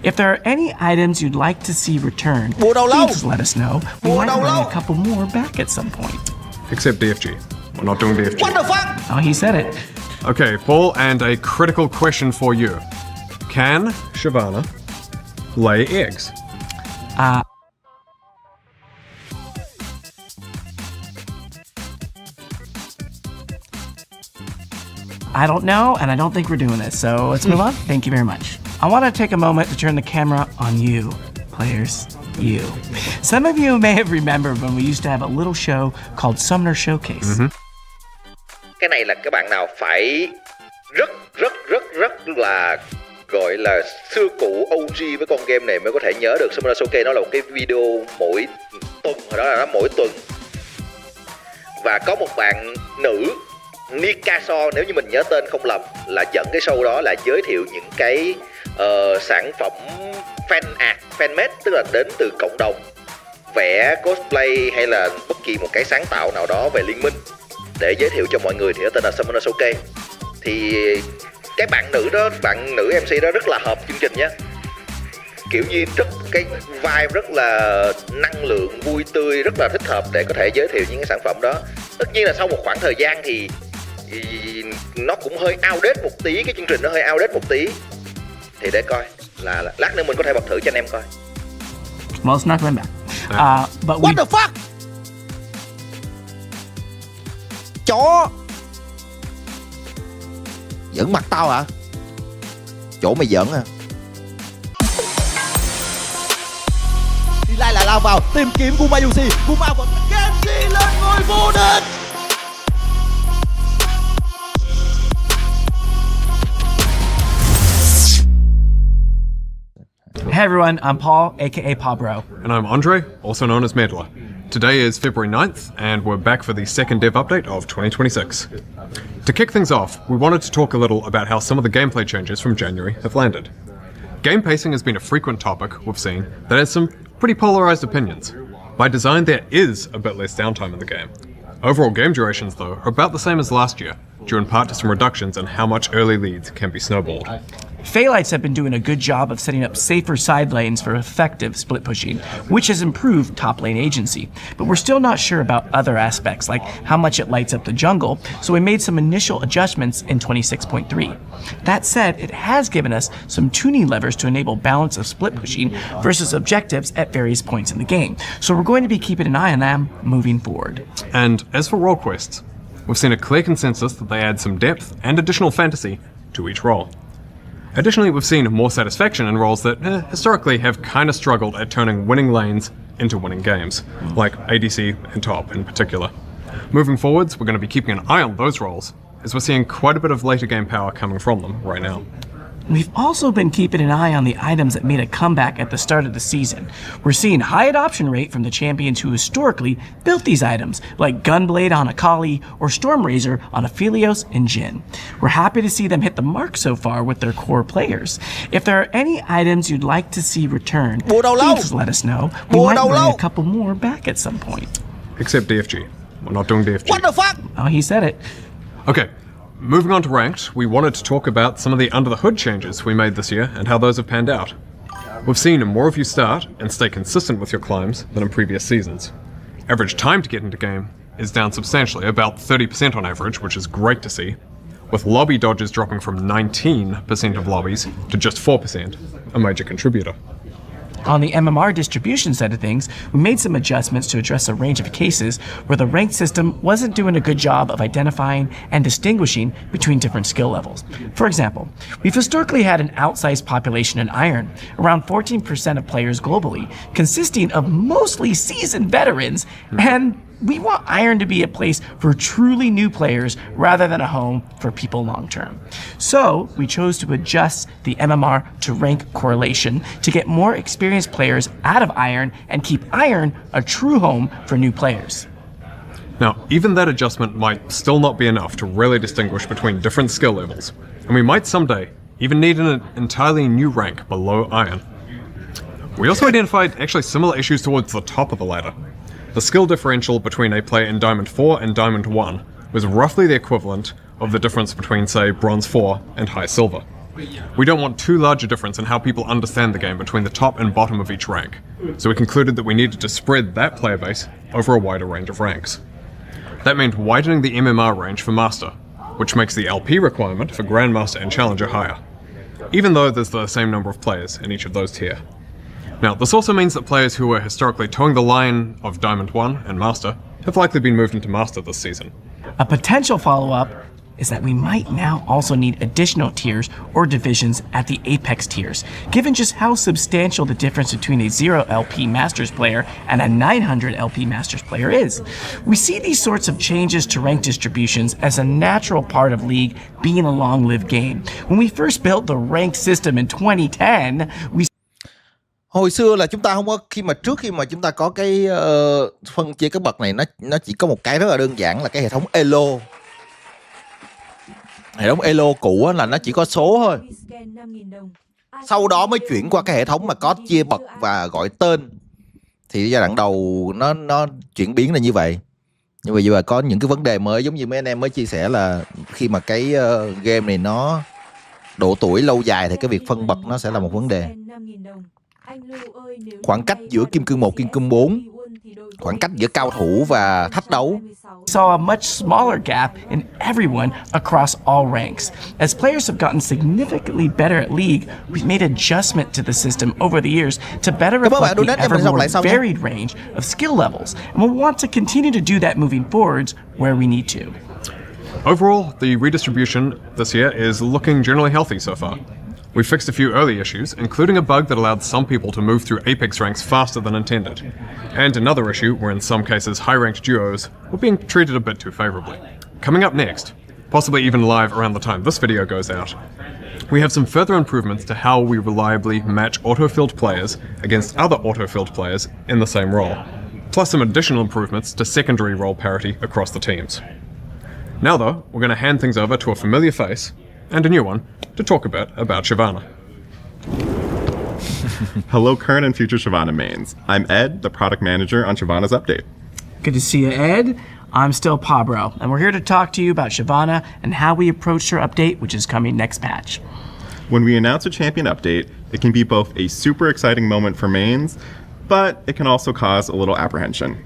If there are any items you'd like to see returned, please let us know. We might bring a couple more back at some point. Except DFG. We're not doing DFG. What the fuck? Oh, he said it. Okay, Paul, and a critical question for you. Can Shyvana lay eggs? I don't know, and I don't think we're doing this, so let's move on. Thank you very much. I want to take a moment to turn the camera on you, players. You. Some of you may have remembered when we used to have a little show called Summoner Showcase. Cái này là các bạn nào phải rất là gọi là xưa cụ OG với con game này mới có thể nhớ được. Summoner Showcase nó là một cái video mỗi tuần, hồi đó là nó mỗi tuần. Và có một bạn nữ Nikaso, nếu như mình nhớ tên không lầm, là dẫn cái show đó là giới thiệu những cái sản phẩm fan art, fanmade, tức là đến từ cộng đồng, vẽ cosplay hay là bất kỳ một cái sáng tạo nào đó về Liên Minh để giới thiệu cho mọi người, thì nó tên là Summoner Showcase. Thì cái bạn nữ MC đó rất là hợp chương trình nhé. Kiểu như cái vibe rất là năng lượng, vui tươi, rất là thích hợp để có thể giới thiệu những cái sản phẩm đó. Tất nhiên là sau một khoảng thời gian thì nó cũng hơi outdated một tí, cái chương trình nó hơi outdated một tí. Thì để coi là lát nữa mình có thể bật thử cho anh em coi. Well, it's not coming back. But What the fuck? Chó giỡn mặt tao hả? Chỗ mày giỡn à? Đi lai là lao vào tìm kiếm Gumayushi. Guma vẫn Genji lên ngôi vô địch. Hey everyone, I'm Paul, aka Pabro. And I'm Andre, also known as Medler. Today is February 9th, and we're back for the second dev update of 2026. To kick things off, we wanted to talk a little about how some of the gameplay changes from January have landed. Game pacing has been a frequent topic we've seen that has some pretty polarized opinions. By design, there is a bit less downtime in the game. Overall game durations, though, are about the same as last year, due in part to some reductions in how much early leads can be snowballed. Phaelites have been doing a good job of setting up safer side lanes for effective split pushing, which has improved top lane agency. But we're still not sure about other aspects, like how much it lights up the jungle, so we made some initial adjustments in 26.3. That said, it has given us some tuning levers to enable balance of split pushing versus objectives at various points in the game, so we're going to be keeping an eye on them moving forward. And as for role quests, we've seen a clear consensus that they add some depth and additional fantasy to each role. Additionally, we've seen more satisfaction in roles that historically have kind of struggled at turning winning lanes into winning games, like ADC and top in particular. Moving forwards, we're going to be keeping an eye on those roles, as we're seeing quite a bit of later game power coming from them right now. We've also been keeping an eye on the items that made a comeback at the start of the season. We're seeing high adoption rate from the champions who historically built these items, like Gunblade on Akali or Stormrazor on Aphelios and GIİN. We're happy to see them hit the mark so far with their core players. If there are any items you'd like to see returned, please let us know. We might bring a couple more back at some point. Except DFG. We're not doing DFG. What the fuck? Oh, he said it. Okay. Moving on to ranked, we wanted to talk about some of the under-the-hood changes we made this year and how those have panned out. We've seen more of you start and stay consistent with your climbs than in previous seasons. Average time to get into game is down substantially, about 30% on average, which is great to see, with lobby dodges dropping from 19% of lobbies to just 4%, a major contributor. On the MMR distribution side of things, we made some adjustments to address a range of cases where the ranked system wasn't doing a good job of identifying and distinguishing between different skill levels. For example, we've historically had an outsized population in Iron, around 14% of players globally, consisting of mostly seasoned veterans, and we want Iron to be a place for truly new players rather than a home for people long term. So we chose to adjust the MMR to rank correlation to get more experienced players out of Iron and keep Iron a true home for new players. Now, even that adjustment might still not be enough to really distinguish between different skill levels, and we might someday even need an entirely new rank below Iron. We also identified actually similar issues towards the top of the ladder. The skill differential between a player in Diamond 4 and Diamond 1 was roughly the equivalent of the difference between, say, Bronze 4 and High Silver. We don't want too large a difference in how people understand the game between the top and bottom of each rank, so we concluded that we needed to spread that player base over a wider range of ranks. That meant widening the MMR range for Master, which makes the LP requirement for Grandmaster and Challenger higher, even though there's the same number of players in each of those tier. Now, this also means that players who were historically towing the line of Diamond 1 and Master have likely been moved into Master this season. A potential follow-up is that we might now also need additional tiers or divisions at the Apex tiers, given just how substantial the difference between a 0 LP Masters player and a 900 LP Masters player is. We see these sorts of changes to rank distributions as a natural part of League being a long-lived game. When we first built the ranked system in 2010, we Hồi xưa là chúng ta không có trước khi mà chúng ta có cái phân chia các bậc này, nó chỉ có một cái rất là đơn giản là cái hệ thống elo. Hệ thống elo cũ là nó chỉ có số thôi. Sau đó mới chuyển qua cái hệ thống mà có chia bậc và gọi tên. Thì giai đoạn đầu nó chuyển biến là như vậy. Nhưng mà giờ có những cái vấn đề mới, giống như mấy anh em mới chia sẻ là khi mà cái game này nó độ tuổi lâu dài thì cái việc phân bậc nó sẽ là một vấn đề. Khoảng cách giữa kim cương 1, kim cương 4, khoảng cách giữa cao thủ và thách đấu. saw a much smaller gap in everyone across all ranks. As players have gotten significantly better at League, we've made adjustment to the system over the years to better reflect the ever more varied range of skill levels, and we'll want to continue to do that moving forwards where we need to. Overall, the redistribution this year is looking generally healthy so far. We fixed a few early issues, including a bug that allowed some people to move through Apex ranks faster than intended, and another issue where in some cases high-ranked duos were being treated a bit too favourably. Coming up next, possibly even live around the time this video goes out, we have some further improvements to how we reliably match auto-filled players against other auto-filled players in the same role, plus some additional improvements to secondary role parity across the teams. Now though, we're going to hand things over to a familiar face, and a new one, to talk a bit about Shyvana. Hello current and future Shyvana mains. I'm Ed, the product manager on Shyvana's update. Good to see you, Ed. I'm still Pabro, and we're here to talk to you about Shyvana and how we approached her update, which is coming next patch. When we announce a champion update, it can be both a super exciting moment for mains, but it can also cause a little apprehension.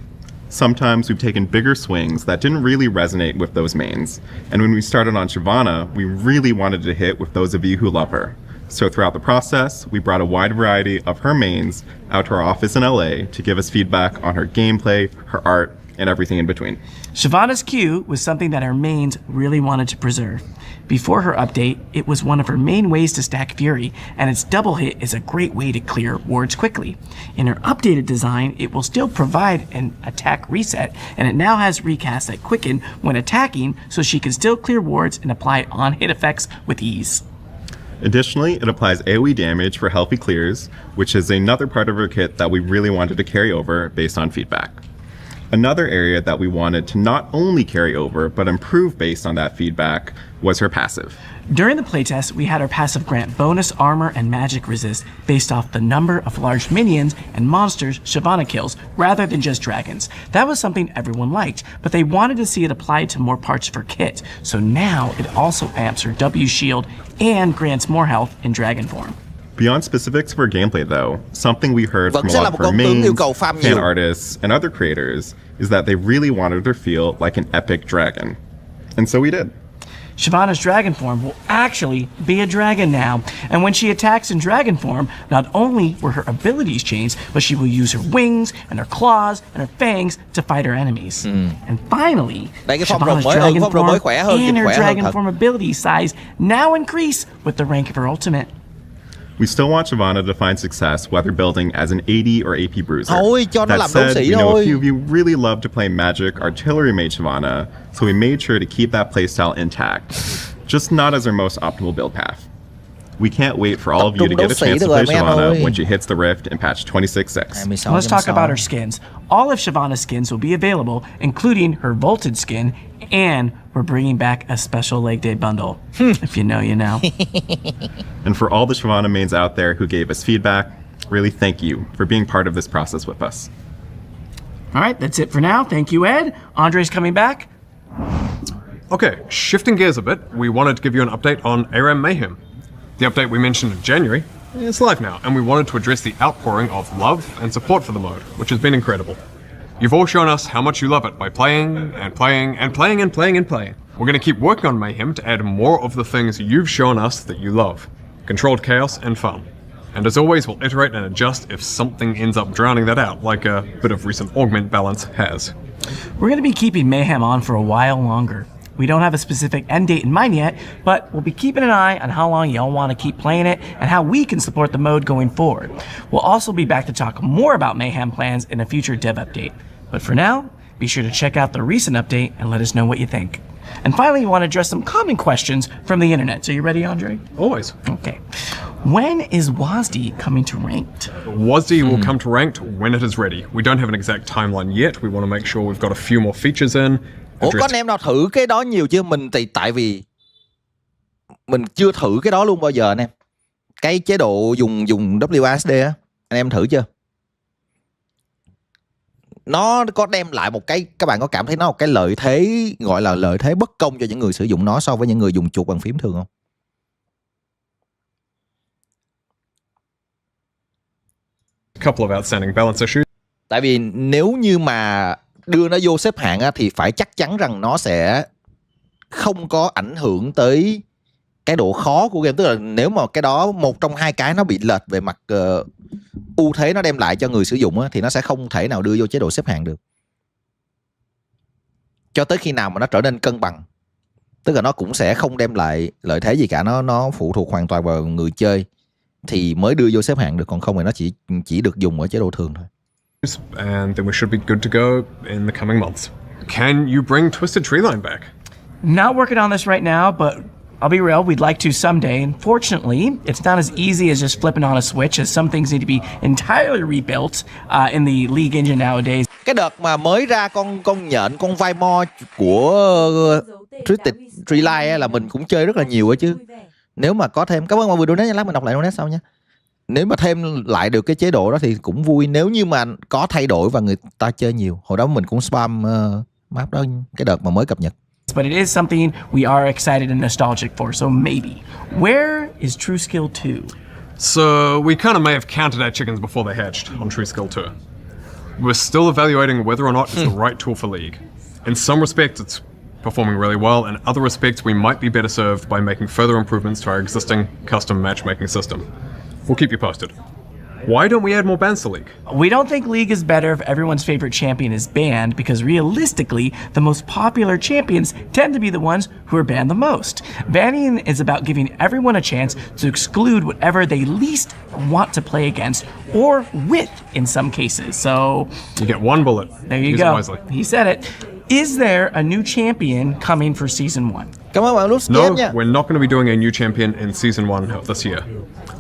Sometimes we've taken bigger swings that didn't really resonate with those mains, and when we started on Shyvana, we really wanted to hit with those of you who love her. So throughout the process, we brought a wide variety of her mains out to our office in LA to give us feedback on her gameplay, her art, and everything in between. Shyvana's Q was something that her mains really wanted to preserve. Before her update, it was one of her main ways to stack Fury, and its double hit is a great way to clear wards quickly. In her updated design, it will still provide an attack reset, and it now has recasts that quicken when attacking, so she can still clear wards and apply on-hit effects with ease. Additionally, it applies AoE damage for healthy clears, which is another part of her kit that we really wanted to carry over based on feedback. Another area that we wanted to not only carry over, but improve based on that feedback, was her passive. During the playtest, we had her passive grant bonus armor and magic resist based off the number of large minions and monsters Shyvana kills, rather than just dragons. That was something everyone liked, but they wanted to see it applied to more parts of her kit, so now it also amps her W shield and grants more health in dragon form. Beyond specifics of her gameplay though, something we heard from a lot of her mains, fan artists, and other creators is that they really wanted her to feel like an epic dragon. And so we did. Shyvana's dragon form will actually be a dragon now, and when she attacks in dragon form, not only will her abilities change, but she will use her wings and her claws and her fangs to fight her enemies. And finally, Shyvana's dragon form and her dragon form ability size now increase with the rank of her ultimate. We still want Shyvana to find success whether building as an AD or AP bruiser. That said, we know a few of you really love to play magic artillery mage Shyvana, so we made sure to keep that playstyle intact, just not as our most optimal build path. We can't wait for all of you to get a chance to play Shyvana when she hits the Rift in patch 26.6. Let's talk about her skins. All of Shyvana's skins will be available, including her vaulted skin, and we're bringing back a special leg day bundle. If you know, you know. And for all the Shyvana mains out there who gave us feedback, really thank you for being part of this process with us. All right, that's it for now. Thank you, Ed. Andre's coming back. Okay, shifting gears a bit, we wanted to give you an update on ARAM Mayhem. The update we mentioned in January is live now, and we wanted to address the outpouring of love and support for the mode, which has been incredible. You've all shown us how much you love it by playing and playing and playing and playing and playing. We're going to keep working on Mayhem to add more of the things you've shown us that you love. Controlled chaos and fun. And as always, we'll iterate and adjust if something ends up drowning that out, like a bit of recent augment balance has. We're going to be keeping Mayhem on for a while longer. We don't have a specific end date in mind yet, but we'll be keeping an eye on how long y'all want to keep playing it and how we can support the mode going forward. We'll also be back to talk more about Mayhem plans in a future dev update. But for now, be sure to check out the recent update and let us know what you think. And finally, we want to address some common questions from the internet. So you ready, Andre? Always. Okay. When is WASD coming to ranked? WASD will come to ranked when it is ready. We don't have an exact timeline yet. We want to make sure we've got a few more features in. Ủa có anh em nào thử cái đó nhiều chưa? Mình thì tại vì mình chưa thử cái đó luôn bao giờ anh em. Cái chế độ dùng WASD á, anh em thử chưa? Nó có đem lại một cái, các bạn có cảm thấy nó một cái lợi thế, gọi là lợi thế bất công cho những người sử dụng nó so với những người dùng chuột bàn phím thường không? Couple of outstanding balance issues. Tại vì nếu như mà đưa nó vô xếp hạng á, thì phải chắc chắn rằng nó sẽ không có ảnh hưởng tới cái độ khó của game. Tức là nếu mà cái đó một trong hai cái nó bị lệch về mặt ưu thế nó đem lại cho người sử dụng á, thì nó sẽ không thể nào đưa vô chế độ xếp hạng được cho tới khi nào mà nó trở nên cân bằng. Tức là nó cũng sẽ không đem lại lợi thế gì cả, nó phụ thuộc hoàn toàn vào người chơi thì mới đưa vô xếp hạng được, còn không thì nó chỉ được dùng ở chế độ thường thôi. And then we should be good to go in the coming months. Can you bring Twisted Treeline back? Not working on this right now, but I'll be real, we'd like to someday. Unfortunately, it's not as easy as just flipping on a switch, as some things need to be entirely rebuilt in the League engine nowadays. Cái đợt mà mới ra con nhện, con vai mo của Twisted Treeline là mình cũng chơi rất là nhiều á chứ. Nếu mà có thêm, cảm ơn mọi người donate nha, lát mình đọc lại donate sau nha. Nếu mà thêm lại được cái chế độ đó thì cũng vui, nếu như mà có thay đổi và người ta chơi nhiều. Hồi đó mình cũng spam map đó cái đợt mà mới cập nhật. But it is something we are excited and nostalgic for, so maybe. Where is True Skill 2? So we kind of may have counted our chickens before they hatched on True Skill 2. We're still evaluating whether or not it's the right tool for League. In some respects, it's performing really well. In other respects, we might be better served by making further improvements to our existing custom matchmaking system. We'll keep you posted. Why don't we add more bans to League? We don't think League is better if everyone's favorite champion is banned, because realistically, the most popular champions tend to be the ones who are banned the most. Banning is about giving everyone a chance to exclude whatever they least want to play against, or with in some cases. So You get one bullet. there you Use go. it wisely. He said it. Is there a new champion coming for Season 1? Cảm ơn bạn Luân No, nha. we're not going to be doing a new champion in Season 1 of this year.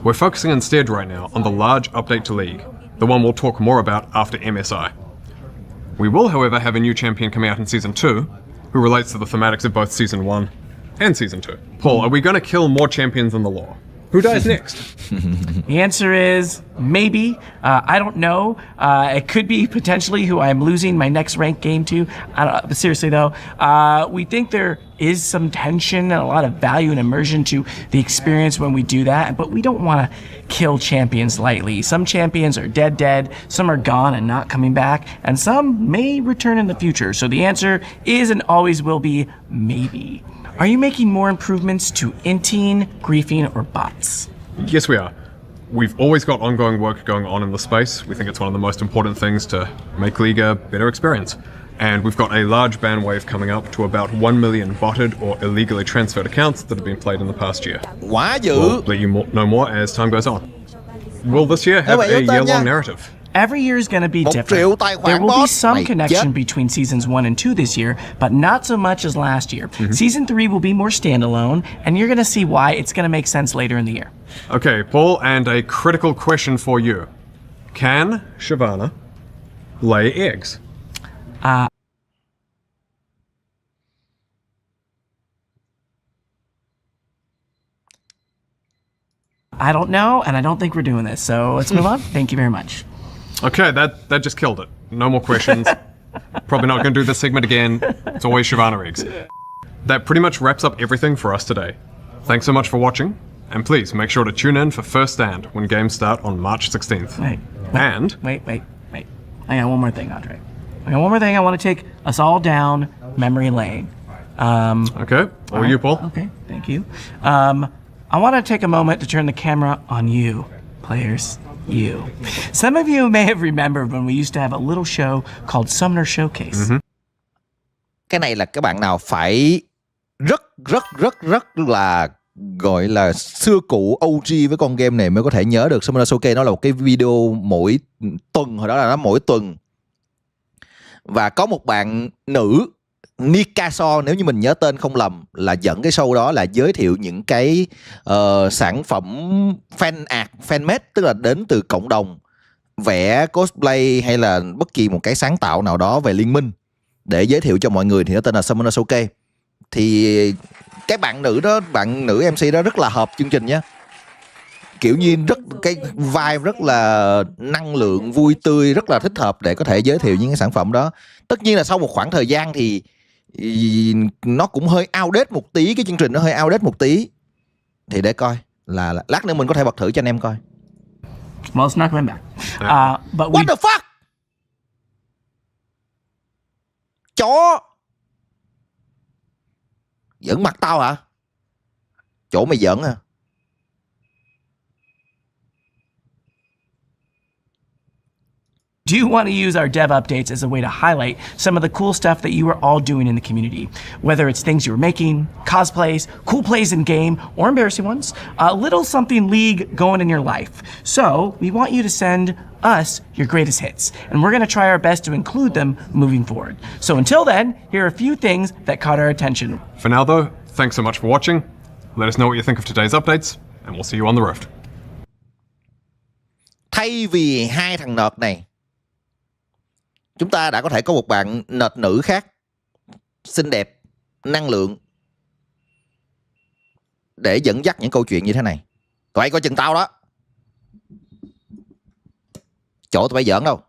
We're focusing instead right now on the large update to League, the one we'll talk more about after MSI. We will, however, have a new champion coming out in Season 2, who relates to the thematics of both Season 1 and Season 2. Paul, are we going to kill more champions in the lore? Who dies next? The answer is maybe. I don't know. It could be potentially who I'm losing my next ranked game to. I don't know. But seriously though, we think there is some tension and a lot of value and immersion to the experience when we do that, but we don't want to kill champions lightly. Some champions are dead, some are gone and not coming back, and some may return in the future. So the answer is and always will be maybe. Are you making more improvements to inting, griefing, or bots? Yes, we are. We've always got ongoing work going on in the space. We think it's one of the most important things to make League a better experience. And we've got a large ban wave coming up to about 1 million botted or illegally transferred accounts that have been played in the past year. Quá dữ. We'll let you know more as time goes on. Will this year have a year-long narrative? Every year is going to be 1 different. triệu tài khoản There will be bot. some Mày connection chết. between seasons 1 and 2 this year, but not so much as last year. Season 3 will be more standalone, and you're going to see why it's going to make sense later in the year. Okay, Paul, and a critical question for you. Can Shyvana lay eggs? I don't know, and I don't think we're doing this, so let's move on. Thank you very much. Okay, that just killed it. No more questions. Probably not going to do this segment again. It's always Shyvana eggs. That pretty much wraps up everything for us today. Thanks so much for watching, And please make sure to tune in for First Stand when games start on March 16th. Wait. I got one more thing, Andre. I got one more thing. I want to take us all down memory lane. Okay, or you, Paul? Okay, thank you. I want to take a moment to turn the camera on you, players. You. Some of you may have remembered when we used to have a little show called Summoner Showcase. Cái này là các bạn nào phải rất là gọi là xưa cụ OG với con game này mới có thể nhớ được. Summoner Showcase nó là một cái video mỗi tuần, hồi đó là nó mỗi tuần. Và có một bạn nữ Nikaso, nếu như mình nhớ tên không lầm, là dẫn cái show đó là giới thiệu những cái sản phẩm fan art, fanmade, tức là đến từ cộng đồng, vẽ cosplay hay là bất kỳ một cái sáng tạo nào đó về Liên Minh để giới thiệu cho mọi người, thì nó tên là Summoner Showcase. Thì cái bạn nữ MC đó rất là hợp chương trình nhé. Kiểu như cái vibe rất là năng lượng, vui tươi, rất là thích hợp để có thể giới thiệu những cái sản phẩm đó. Tất nhiên là sau một khoảng thời gian thì nó cũng hơi outdated một tí, cái chương trình nó hơi outdated một tí. Thì để coi là lát nữa mình có thể bật thử cho anh em coi. Well, it's not coming back. But What the fuck? Chó giỡn mặt tao hả? Chỗ mày giỡn à? do want to use our dev updates as a way to highlight some of the cool stuff that you are all doing in the community. Whether it's things you're making, cosplays, cool plays in game, or embarrassing ones, a little something league going in your life. So we want you to send us your greatest hits, and we're going to try our best to include them moving forward. So until then, here are a few things that caught our attention. For now though, thanks so much for watching. Let us know what you think of today's updates, and we'll see you on the rift. Thay vì hai thằng nợt này, chúng ta đã có thể có một bạn nợt nữ khác, xinh đẹp, năng lượng, để dẫn dắt những câu chuyện như thế này. Tụi bay coi chừng tao đó. Chỗ tụi bay giỡn đâu.